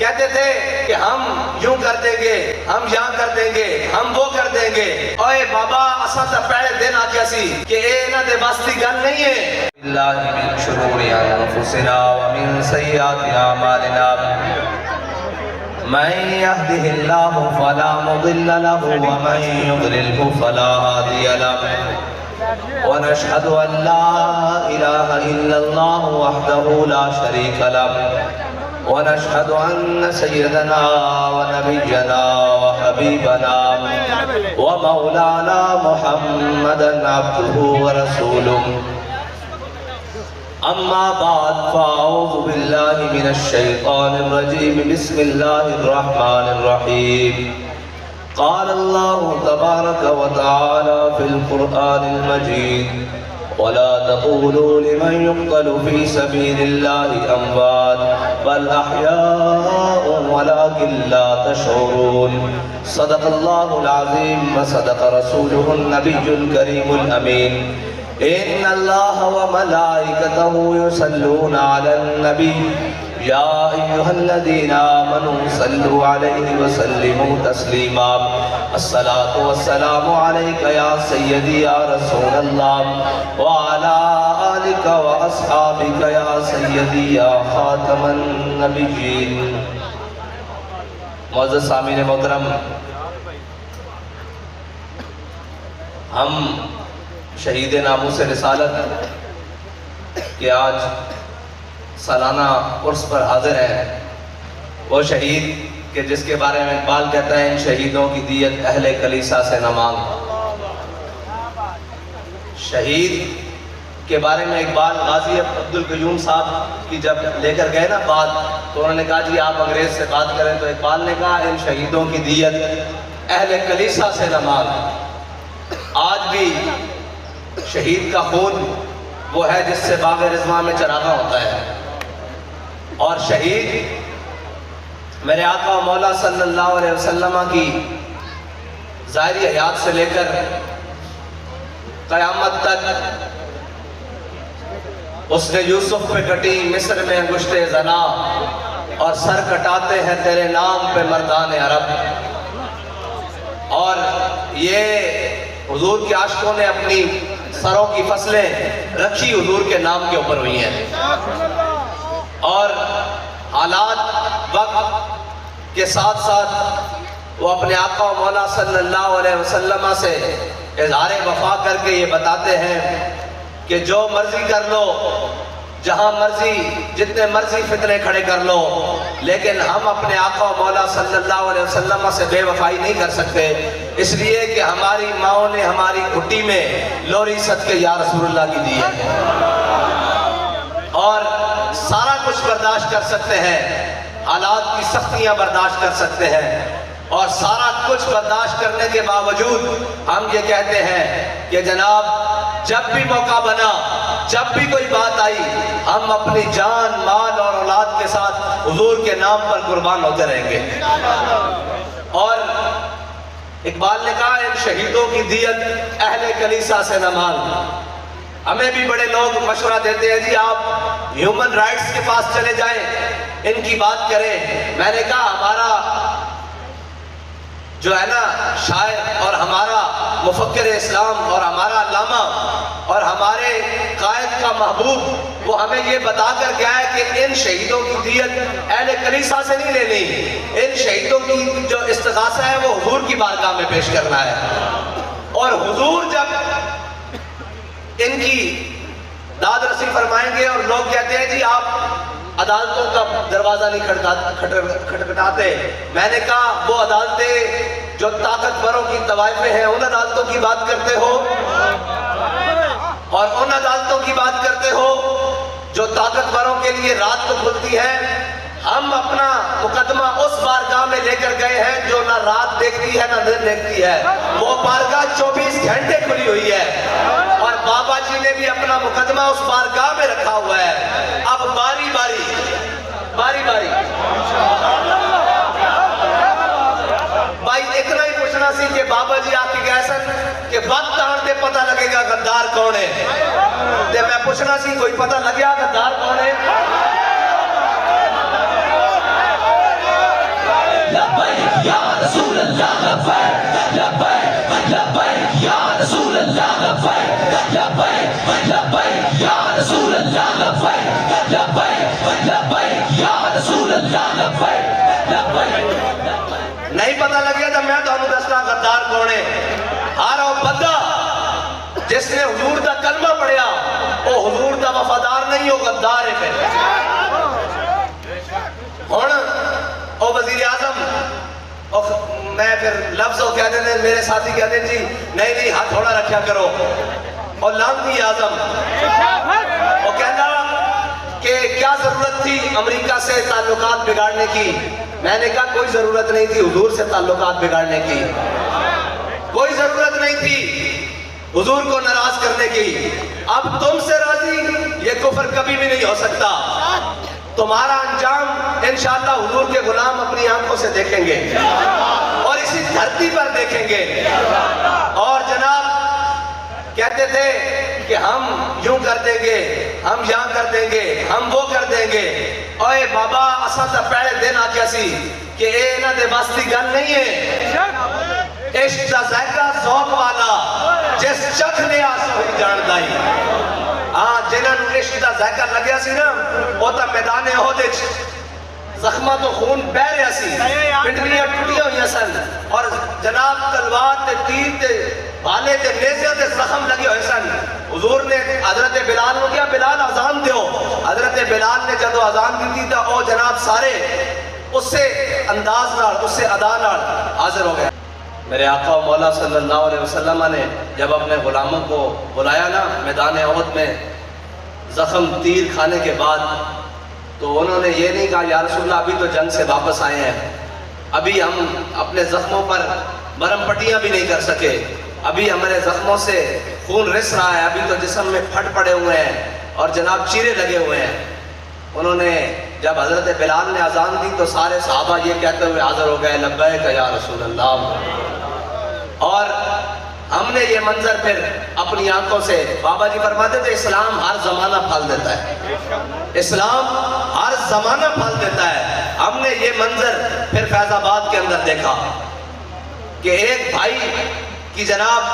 کہتے تھے کہ ہم یوں کر دیں گے، ہم یہاں کر دیں گے، ہم وہ کر دیں گے۔ اوے بابا اساں تا پہلے دن آ گیا سی کہ اے انہاں دے بس دی گل نہیں ہے۔ اللہ من شرور انفسنا ومن سیئات اعمالنا من يهده الله فلا مضل له ومن يضلله فلا هادي له ونشهد أن لا إله إلا الله وحده لا شريك له ونشهد أن سيدنا ونبينا وحبيبنا ومولانا محمدا عبده ورسوله أما بعد فأعوذ بالله من الشيطان الرجيم بسم الله الرحمن الرحيم قال الله تبارك وتعالى في القرآن المجيد ولا تقولوا لمن يقتل في سبيل الله أموات بل أحياء ولكن لا تشعرون صدق الله العظيم وصدق رسوله النبي الكريم الأمين إن الله وملائكته يصلون على النبي يا أيها الذين آمنوا صلوا عليه وسلموا تسليما الصلاة والسلام عليك يا سيدي يا رسول الله وعلى آلك وأصحابك يا سيدي يا خاتم النبيين۔ معزز سامعین محترم، ہم شہید ناموس رسالت کہ آج سالانہ عرس پر حاضر ہیں، وہ شہید کہ جس کے بارے میں اقبال کہتا ہے ان شہیدوں کی دیت اہل کلیسا سے نہ مانگ۔ شہید کے بارے میں اقبال غازی عبدالقیوم صاحب کی جب لے کر گئے نا بات، تو انہوں نے کہا جی آپ انگریز سے بات کریں، تو اقبال نے کہا ان شہیدوں کی دیت اہل کلیسا سے نہ مانگ۔ آج بھی شہید کا خون وہ ہے جس سے باغ رضوان میں چراغاں ہوتا ہے، اور شہید میرے آقا و مولا صلی اللہ علیہ وسلم کی ظاہری حیات سے لے کر قیامت تک اس نے یوسف پہ کٹی مصر میں انگشت زنا، اور سر کٹاتے ہیں تیرے نام پہ مردان عرب۔ اور یہ حضور کے عاشقوں نے اپنی سروں کی فصلیں رکھی حضور کے نام کے اوپر ہوئی ہیں، اور حالات وقت کے ساتھ ساتھ وہ اپنے آقا و مولا صلی اللہ علیہ وسلم سے اظہار وفا کر کے یہ بتاتے ہیں کہ جو مرضی کر لو، جہاں مرضی جتنے مرضی فتنے کھڑے کر لو، لیکن ہم اپنے آقا و مولا صلی اللہ علیہ وسلم سے بے وفائی نہیں کر سکتے، اس لیے کہ ہماری ماؤں نے ہماری گھٹی میں لوری صدقے یا رسول اللہ کی دی ہے، اور سارا کچھ برداشت کر سکتے ہیں، حالات کی سختیاں برداشت کر سکتے ہیں، اور سارا کچھ برداشت کرنے کے باوجود ہم یہ کہتے ہیں کہ جناب جب بھی موقع بنا، جب بھی کوئی بات آئی، ہم اپنی جان مال اور اولاد کے ساتھ حضور کے نام پر قربان ہوتے رہیں گے۔ اور اقبال نے کہا ان شہیدوں کی دیت اہل کلیسا سے نہ مانگ۔ ہمیں بھی بڑے لوگ مشورہ دیتے ہیں جی آپ ہیومن رائٹس کے پاس چلے جائیں، ان کی بات کریں۔ میں نے کہا ہمارا جو ہے نا شاعر اور ہمارا مفکر اسلام اور ہمارا علامہ اور ہمارے قائد کا محبوب وہ ہمیں یہ بتا کر گیا ہے کہ ان شہیدوں کی دیت اہل کلیسا سے نہیں لینی، ان شہیدوں کی جو استغاثہ ہے وہ حضور کی بارگاہ میں پیش کرنا ہے، اور حضور جب ان کی داد رسی فرمائیں گے اور لوگ کہتے ہیں جی آپ عدالتوں کا دروازہ نہیں کھٹکھٹاتے، میں نے کہا وہ عدالتیں جو طاقتوروں کی طوائفیں ہیں ان عدالتوں کی بات کرتے ہو، اور ان عدالتوں کی بات کرتے ہو جو طاقتوروں کے لیے رات کو کھلتی ہے۔ ہم اپنا مقدمہ اس بارگاہ میں لے کر گئے ہیں جو نہ رات دیکھتی ہے نہ دن دیکھتی ہے، وہ بارگاہ 24 گھنٹے کھلی ہوئی ہے، اور بابا جی نے بھی اپنا مقدمہ اس بارگاہ میں رکھا ہوا ہے۔ اب باری باری بھائی اتنا ہی پوچھنا سی کہ بابا جی آپ کی کیسن کہ وقت آنے پتہ لگے گا غدار کون ہے، تے میں پوچھنا سی کوئی پتہ لگیا غدار کون ہے؟ نہیں پتہ لگیا تو میں تو دسنا غدار کونے ہارا بندہ جس نے حضور دا کلمہ پڑھیا وہ حضور دا وفادار نہیں ہو غدار ہے پھر ہون او وزیر اعظم میں پھر لفظ ہو کہہ دیں میرے ساتھی کہتے ہیں جی نہیں ہاتھ تھوڑا رکھیا کرو اور لانتی اعظم وہ کہنا کہ کیا ضرورت تھی امریکہ سے تعلقات بگاڑنے کی میں نے کہا کوئی ضرورت نہیں تھی حضور سے تعلقات بگاڑنے کی کوئی ضرورت نہیں تھی حضور کو ناراض کرنے کی اب تم سے راضی یہ کفر کبھی بھی نہیں ہو سکتا تمہارا انجام انشاءاللہ حضور کے غلام اپنی آنکھوں سے دیکھیں گے اور اسی دھرتی پر دیکھیں گے اور جناب کہتے تھے کہ ہم یوں کر دیں گے ہم یہاں کر دیں گے ہم وہ کر دیں گے اوے بابا اساں تا پہلے دن آکیا سی کہ اے انہاں دے واسطی گل نہیں ہے عشق دا ذائقہ ذوق والا جس چکھ لیا سوئی جان دائی ہاں جنہاں نوں عشق دا ذائقہ لگیا سی نا وہ تا میدان احد وچ زخمہ تو خون بہ رہا سی پنڈلیاں ٹوٹیاں ہوئی سن اور جناب تلوار تے تیر تے بھالے تے نیزے تے زخم لگے ہوئے سن حضور نے حضرت بلال کو کیا بلال اذان دیو حضرت بلال نے جدو اذان دی تھی تا او جناب سارے اس سے انداز نال اس سے ادا نال حاضر ہو گئے میرے آقا و مولا صلی اللہ علیہ وسلم نے جب اپنے غلاموں کو بلایا نا میدان احد میں زخم تیر کھانے کے بعد تو انہوں نے یہ نہیں کہا یا رسول اللہ ابھی تو جنگ سے واپس آئے ہیں ابھی ہم اپنے زخموں پر مرم پٹیاں بھی نہیں کر سکے ابھی ہمارے زخموں سے خون رس رہا ہے ابھی تو جسم میں پھٹ پڑے ہوئے ہیں اور جناب چیرے لگے ہوئے ہیں انہوں نے جب حضرت بلال نے اذان دی تو سارے صحابہ یہ کہتے ہوئے حاضر ہو گئے لبیک یا رسول اللہ اور ہم نے یہ منظر پھر اپنی آنکھوں سے بابا جی فرماتے تھے اسلام ہر زمانہ پھل دیتا ہے اسلام ہر زمانہ پھل دیتا ہے ہم نے یہ منظر پھر فیض آباد کے اندر دیکھا کہ ایک بھائی کی جناب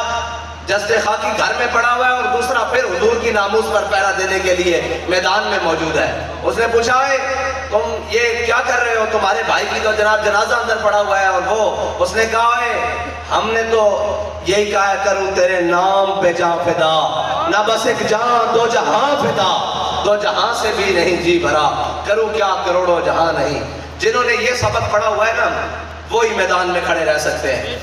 جسد خاکی گھر میں پڑا ہوا ہے اور دوسرا پھر حضور کی ناموس پر پہرا دینے کے لیے میدان میں موجود ہے اس نے پوچھا ہے تم یہ کیا کر رہے ہو تمہارے بھائی کی تو جناب جنازہ اندر پڑا ہوا ہے اور وہ اس نے کہا ہے ہم نے تو یہی کہا کروں تیرے نام پہ جاں فدا نہ بس ایک جان دو جہاں فدا دو جہاں سے بھی نہیں جی بھرا کروں کیا کروڑوں جہاں نہیں جنہوں نے یہ سبق پڑھا ہوا ہے نا وہی میدان میں کھڑے رہ سکتے ہیں